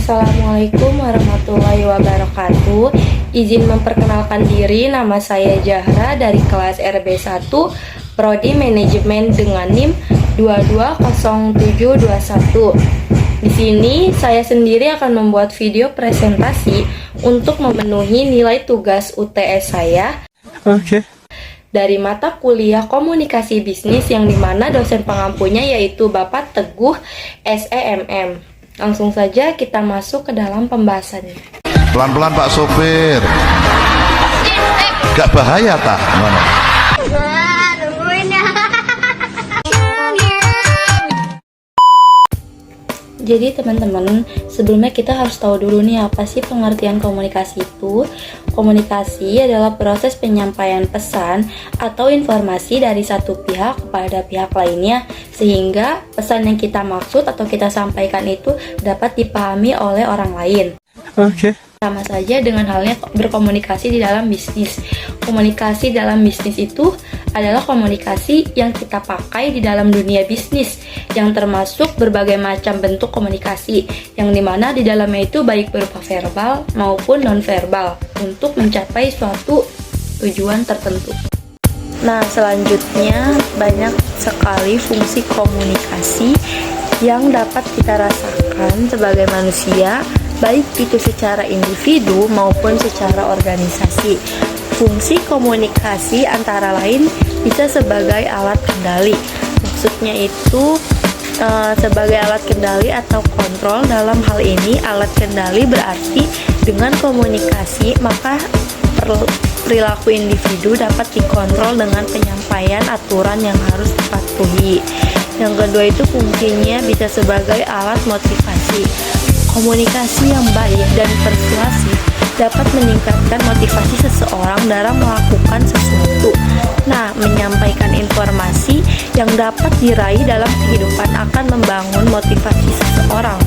Assalamualaikum warahmatullahi wabarakatuh. Izin memperkenalkan diri, nama saya Zahra dari kelas RB1 Prodi Manajemen dengan NIM 220721. Di sini saya sendiri akan membuat video presentasi untuk memenuhi nilai tugas UTS saya. Dari mata kuliah komunikasi bisnis yang dimana dosen pengampunya yaitu Bapak Teguh SEMM. Langsung saja kita masuk ke dalam pembahasannya. Pelan-pelan Pak Sopir. Gak bahaya tak? Mana? Jadi teman-teman, sebelumnya kita harus tahu dulu nih apa sih pengertian komunikasi itu. Komunikasi adalah proses penyampaian pesan atau informasi dari satu pihak kepada pihak lainnya, sehingga pesan yang kita maksud atau kita sampaikan itu dapat dipahami oleh orang lain. Sama saja dengan halnya berkomunikasi di dalam bisnis. Komunikasi dalam bisnis itu adalah komunikasi yang kita pakai di dalam dunia bisnis, yang termasuk berbagai macam bentuk komunikasi, yang dimana di dalamnya itu baik berupa verbal maupun non-verbal untuk mencapai suatu tujuan tertentu. Nah, selanjutnya banyak sekali fungsi komunikasi yang dapat kita rasakan sebagai manusia, baik itu secara individu maupun secara organisasi. Fungsi komunikasi antara lain bisa sebagai alat kendali. Maksudnya itu sebagai alat kendali atau kontrol. Dalam hal ini alat kendali berarti dengan komunikasi maka perilaku individu dapat dikontrol dengan penyampaian aturan yang harus dipatuhi. Yang kedua itu fungsinya bisa sebagai alat motivasi. Komunikasi yang baik dan persuasif dapat meningkatkan motivasi seseorang dalam melakukan sesuatu. Nah, menyampaikan informasi yang dapat diraih dalam kehidupan akan membangun motivasi seseorang.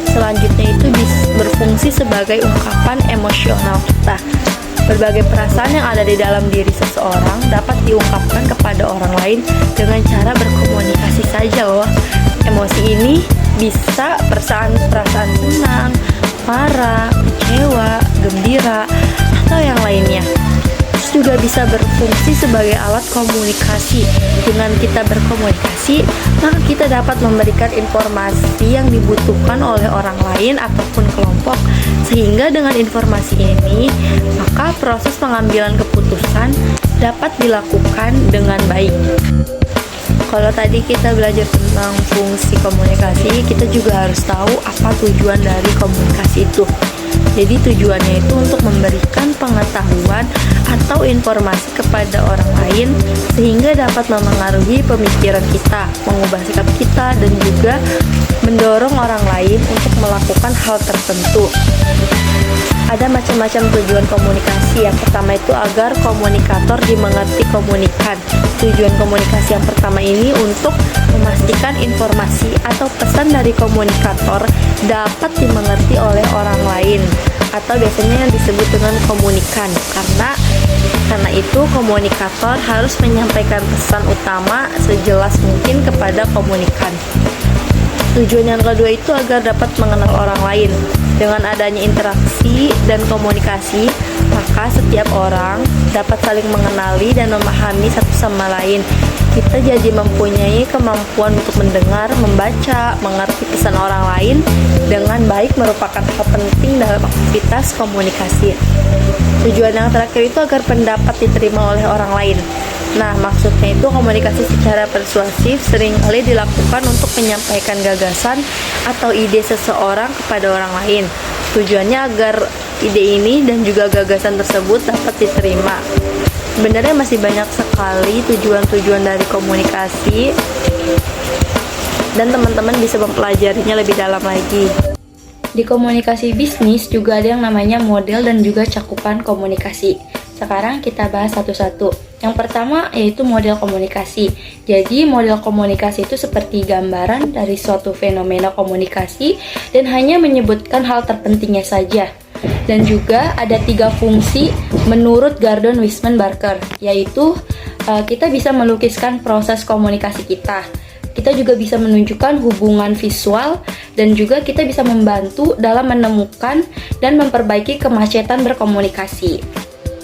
Selanjutnya itu berfungsi sebagai ungkapan emosional kita. Berbagai perasaan yang ada di dalam diri seseorang dapat diungkapkan kepada orang lain dengan cara berkomunikasi saja loh. Emosi ini bisa perasaan senang, marah, kecewa, gembira, atau yang lainnya. Terus juga bisa berfungsi sebagai alat komunikasi. Dengan kita berkomunikasi, maka kita dapat memberikan informasi yang dibutuhkan oleh orang lain ataupun kelompok. Sehingga dengan informasi ini, maka proses pengambilan keputusan dapat dilakukan dengan baik. Kalau tadi kita belajar tentang fungsi komunikasi, kita juga harus tahu apa tujuan dari komunikasi itu. Jadi tujuannya itu untuk memberikan pengetahuan atau informasi kepada orang lain sehingga dapat memengaruhi pemikiran kita, mengubah sikap kita, dan juga mendorong orang lain untuk melakukan hal tertentu. Ada macam-macam tujuan komunikasi. Yang pertama itu agar komunikator dimengerti komunikan. Tujuan komunikasi yang pertama ini untuk memastikan informasi atau pesan dari komunikator dapat dimengerti oleh orang lain, atau biasanya yang disebut dengan komunikan. Karena itu komunikator harus menyampaikan pesan utama sejelas mungkin kepada komunikan. Tujuan yang kedua itu agar dapat mengenal orang lain. Dengan adanya interaksi dan komunikasi, maka setiap orang dapat saling mengenali dan memahami satu sama lain. Kita jadi mempunyai kemampuan untuk mendengar, membaca, mengerti pesan orang lain dengan baik merupakan hal penting dalam aktivitas komunikasi. Tujuan yang terakhir itu agar pendapat diterima oleh orang lain. Nah, maksudnya itu komunikasi secara persuasif seringkali dilakukan untuk menyampaikan gagasan atau ide seseorang kepada orang lain. Tujuannya agar ide ini dan juga gagasan tersebut dapat diterima. Sebenarnya masih banyak sekali tujuan-tujuan dari komunikasi dan teman-teman bisa mempelajarinya lebih dalam lagi. Di komunikasi bisnis juga ada yang namanya model dan juga cakupan komunikasi. Sekarang kita bahas satu-satu. Yang pertama yaitu model komunikasi. Jadi model komunikasi itu seperti gambaran dari suatu fenomena komunikasi dan hanya menyebutkan hal terpentingnya saja. Dan juga ada 3 fungsi menurut Gordon Wiseman Barker, yaitu kita bisa melukiskan proses komunikasi kita. kita juga bisa menunjukkan hubungan visual, dan juga kita bisa membantu dalam menemukan dan memperbaiki kemacetan berkomunikasi.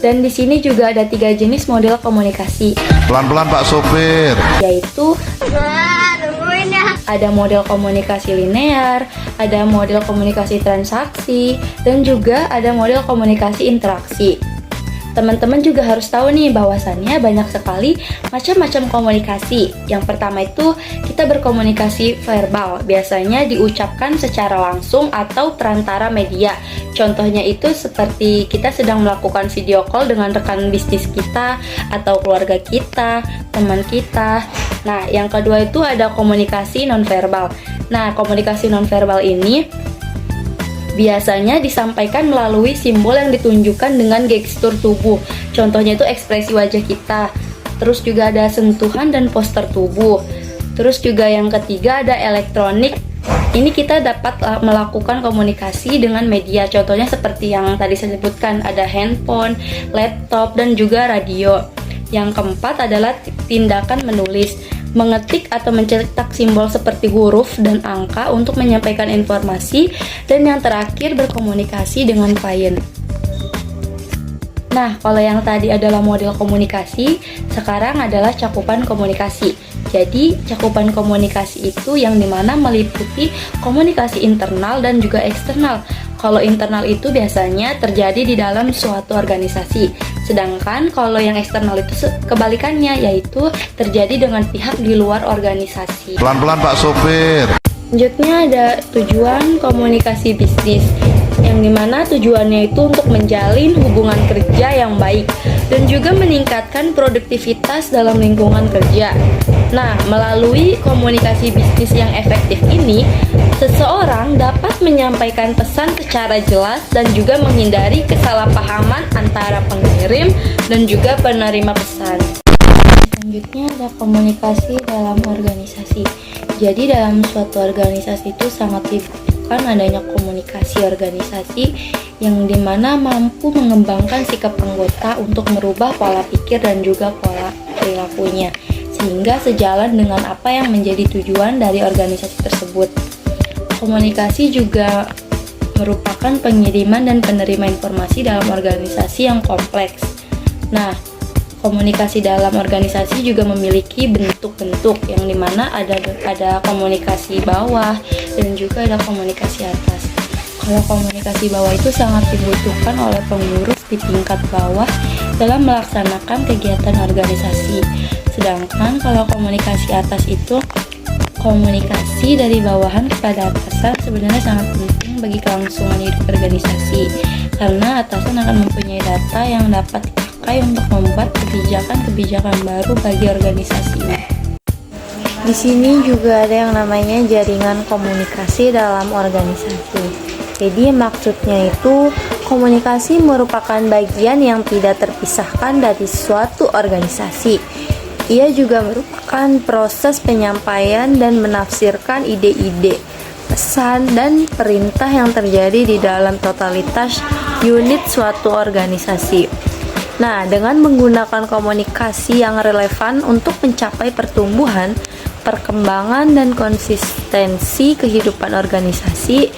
Dan di sini juga ada 3 jenis model komunikasi. Pelan-pelan Pak Sopir. Yaitu ada model komunikasi linear, ada model komunikasi transaksi, dan juga ada model komunikasi interaksi. Teman-teman juga harus tahu nih bahwasannya banyak sekali macam-macam komunikasi. Yang pertama itu kita berkomunikasi verbal, biasanya diucapkan secara langsung atau perantara media. Contohnya itu seperti kita sedang melakukan video call dengan rekan bisnis kita atau keluarga kita, teman kita. Nah, yang kedua itu ada komunikasi nonverbal. Nah, komunikasi nonverbal ini biasanya disampaikan melalui simbol yang ditunjukkan dengan gestur tubuh. Contohnya itu ekspresi wajah kita. Terus juga ada sentuhan dan postur tubuh. Terus juga yang ketiga ada elektronik. Ini kita dapat melakukan komunikasi dengan media. Contohnya seperti yang tadi saya sebutkan, ada handphone, laptop, dan juga radio. Yang keempat adalah tindakan menulis, mengetik atau mencetak simbol seperti huruf dan angka untuk menyampaikan informasi, dan yang terakhir berkomunikasi dengan klien. Nah, kalau yang tadi adalah model komunikasi, sekarang adalah cakupan komunikasi. Jadi, cakupan komunikasi itu yang dimana meliputi komunikasi internal dan juga eksternal. Kalau internal itu biasanya terjadi di dalam suatu organisasi. Sedangkan kalau yang eksternal itu kebalikannya, yaitu terjadi dengan pihak di luar organisasi. Pelan-pelan Pak Sopir. Selanjutnya ada tujuan komunikasi bisnis, yang dimana tujuannya itu untuk menjalin hubungan kerja yang baik dan juga meningkatkan produktivitas dalam lingkungan kerja. Nah, melalui komunikasi bisnis yang efektif ini, seseorang dapat menyampaikan pesan secara jelas dan juga menghindari kesalahpahaman antara pengirim dan juga penerima pesan. Selanjutnya ada komunikasi dalam organisasi. Jadi dalam suatu organisasi itu sangat dibutuhkan adanya komunikasi organisasi yang dimana mampu mengembangkan sikap anggota untuk merubah pola pikir dan juga pola perilakunya, sehingga sejalan dengan apa yang menjadi tujuan dari organisasi tersebut. Komunikasi juga merupakan pengiriman dan penerima informasi dalam organisasi yang kompleks. Nah, komunikasi dalam organisasi juga memiliki bentuk-bentuk yang dimana ada komunikasi bawah dan juga ada komunikasi atas. Kalau komunikasi bawah itu sangat dibutuhkan oleh pengurus di tingkat bawah dalam melaksanakan kegiatan organisasi. Sedangkan kalau komunikasi atas itu komunikasi dari bawahan kepada atasan sebenarnya sangat penting bagi kelangsungan hidup organisasi, karena atasan akan mempunyai data yang dapat dipakai untuk membuat kebijakan-kebijakan baru bagi organisasi. Di sini juga ada yang namanya jaringan komunikasi dalam organisasi. Jadi maksudnya itu komunikasi merupakan bagian yang tidak terpisahkan dari suatu organisasi. Ia juga merupakan proses penyampaian dan menafsirkan ide-ide, pesan, dan perintah yang terjadi di dalam totalitas unit suatu organisasi. Nah, dengan menggunakan komunikasi yang relevan untuk mencapai pertumbuhan, perkembangan, dan konsistensi kehidupan organisasi,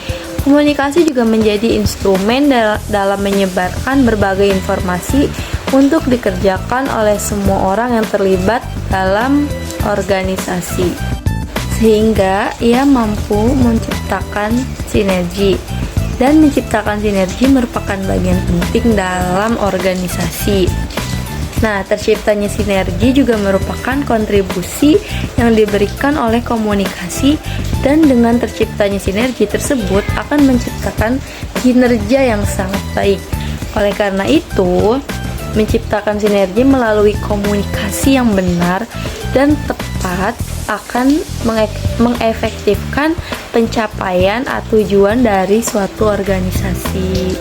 komunikasi juga menjadi instrumen dalam menyebarkan berbagai informasi untuk dikerjakan oleh semua orang yang terlibat dalam organisasi, sehingga ia mampu menciptakan sinergi. Dan menciptakan sinergi merupakan bagian penting dalam organisasi. Nah, terciptanya sinergi juga merupakan kontribusi yang diberikan oleh komunikasi, dan dengan terciptanya sinergi tersebut akan menciptakan kinerja yang sangat baik. Oleh karena itu, menciptakan sinergi melalui komunikasi yang benar dan tepat akan mengefektifkan pencapaian atau tujuan dari suatu organisasi.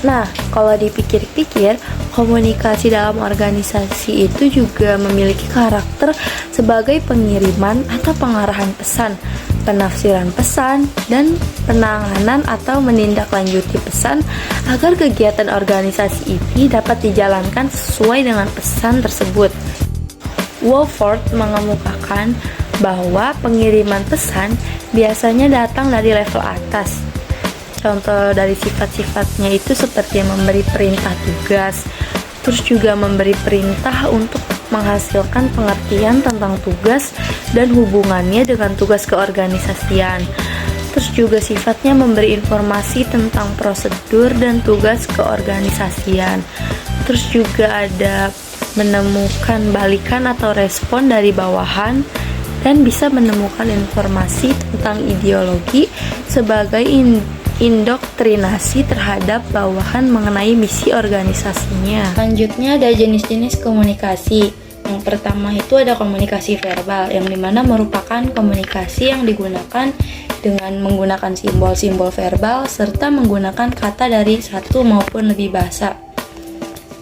Nah, kalau dipikir-pikir, komunikasi dalam organisasi itu juga memiliki karakter sebagai pengiriman atau pengarahan pesan, penafsiran pesan, dan penanganan atau menindaklanjuti pesan agar kegiatan organisasi ini dapat dijalankan sesuai dengan pesan tersebut. Wofford mengemukakan bahwa pengiriman pesan biasanya datang dari level atas. Contoh dari sifat-sifatnya itu seperti memberi perintah tugas, terus juga memberi perintah untuk menghasilkan pengertian tentang tugas dan hubungannya dengan tugas keorganisasian. Terus juga sifatnya memberi informasi tentang prosedur dan tugas keorganisasian. Terus juga ada menemukan balikan atau respon dari bawahan dan bisa menemukan informasi tentang ideologi sebagai indoktrinasi terhadap bawahan mengenai misi organisasinya. Selanjutnya ada jenis-jenis komunikasi. Yang pertama itu ada komunikasi verbal, yang dimana merupakan komunikasi yang digunakan dengan menggunakan simbol-simbol verbal serta menggunakan kata dari satu maupun lebih bahasa.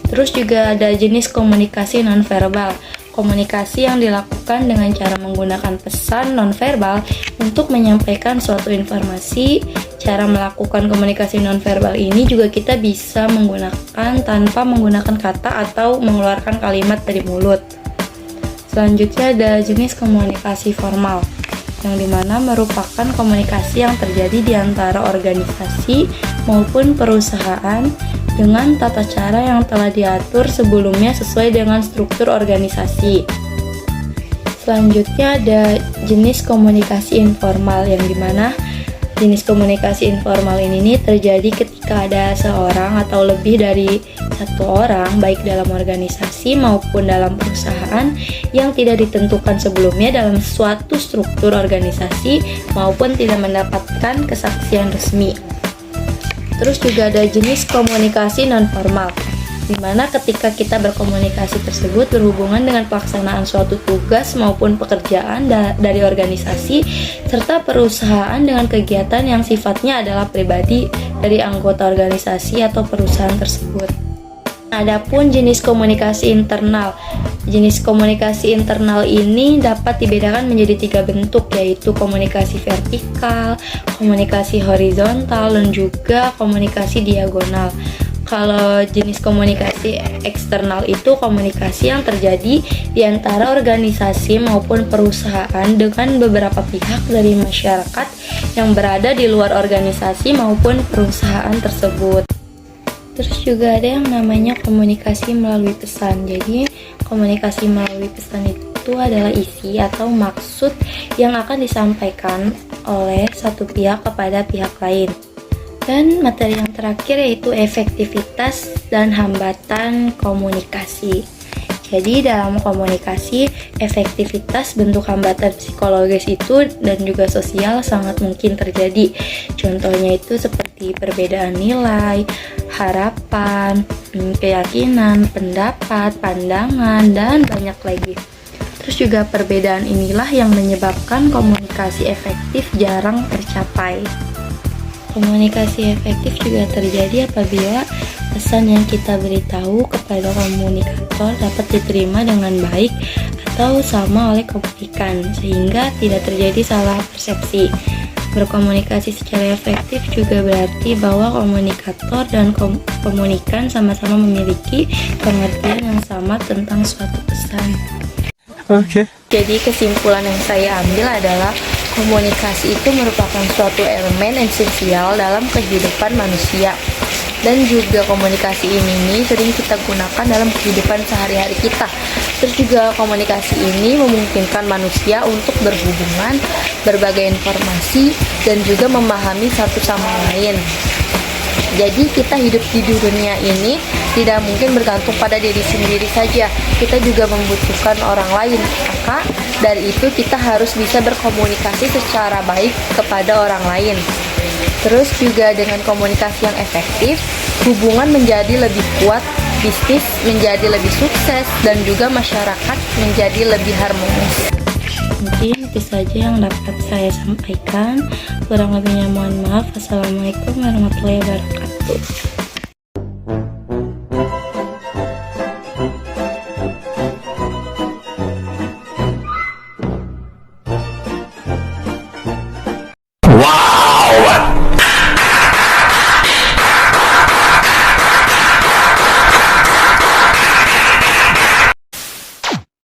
Terus juga ada jenis komunikasi nonverbal, komunikasi yang dilakukan dengan cara menggunakan pesan nonverbal untuk menyampaikan suatu informasi. Cara melakukan komunikasi nonverbal ini juga kita bisa menggunakan tanpa menggunakan kata atau mengeluarkan kalimat dari mulut. Selanjutnya ada jenis komunikasi formal, yang dimana merupakan komunikasi yang terjadi di antara organisasi maupun perusahaan dengan tata cara yang telah diatur sebelumnya sesuai dengan struktur organisasi. Selanjutnya ada jenis komunikasi informal, yang dimana jenis komunikasi informal ini terjadi ketika ada seorang atau lebih dari satu orang, baik dalam organisasi maupun dalam perusahaan, yang tidak ditentukan sebelumnya dalam suatu struktur organisasi maupun tidak mendapatkan kesaksian resmi. Terus juga ada jenis komunikasi nonformal, di mana ketika kita berkomunikasi tersebut berhubungan dengan pelaksanaan suatu tugas maupun pekerjaan dari organisasi serta perusahaan dengan kegiatan yang sifatnya adalah pribadi dari anggota organisasi atau perusahaan tersebut. Adapun jenis komunikasi internal. Jenis komunikasi internal ini dapat dibedakan menjadi 3 bentuk, yaitu komunikasi vertikal, komunikasi horizontal, dan juga komunikasi diagonal. Kalau jenis komunikasi eksternal itu komunikasi yang terjadi di antara organisasi maupun perusahaan dengan beberapa pihak dari masyarakat yang berada di luar organisasi maupun perusahaan tersebut. Terus juga ada yang namanya komunikasi melalui pesan. Jadi komunikasi melalui pesan itu adalah isi atau maksud yang akan disampaikan oleh satu pihak kepada pihak lain. Dan materi yang terakhir yaitu efektivitas dan hambatan komunikasi. Jadi dalam komunikasi, efektivitas bentuk hambatan psikologis itu dan juga sosial sangat mungkin terjadi. Contohnya itu seperti perbedaan nilai, harapan, keyakinan, pendapat, pandangan, dan banyak lagi. Terus juga perbedaan inilah yang menyebabkan komunikasi efektif jarang tercapai. Komunikasi efektif juga terjadi apabila pesan yang kita beritahu kepada komunikator dapat diterima dengan baik atau sama oleh komunikan, sehingga tidak terjadi salah persepsi. Berkomunikasi secara efektif juga berarti bahwa komunikator dan komunikan sama-sama memiliki pengertian yang sama tentang suatu pesan. Oke. Jadi kesimpulan yang saya ambil adalah komunikasi itu merupakan suatu elemen esensial dalam kehidupan manusia. Dan juga komunikasi ini sering kita gunakan dalam kehidupan sehari-hari kita. Terus juga komunikasi ini memungkinkan manusia untuk berhubungan, berbagai informasi, dan juga memahami satu sama lain. Jadi kita hidup di dunia ini tidak mungkin bergantung pada diri sendiri saja. Kita juga membutuhkan orang lain. Maka dari itu kita harus bisa berkomunikasi secara baik kepada orang lain. Terus juga dengan komunikasi yang efektif, hubungan menjadi lebih kuat, bisnis menjadi lebih sukses, dan juga masyarakat menjadi lebih harmonis. Mungkin itu saja yang dapat saya sampaikan. Kurang lebihnya mohon maaf. Assalamualaikum warahmatullahi wabarakatuh.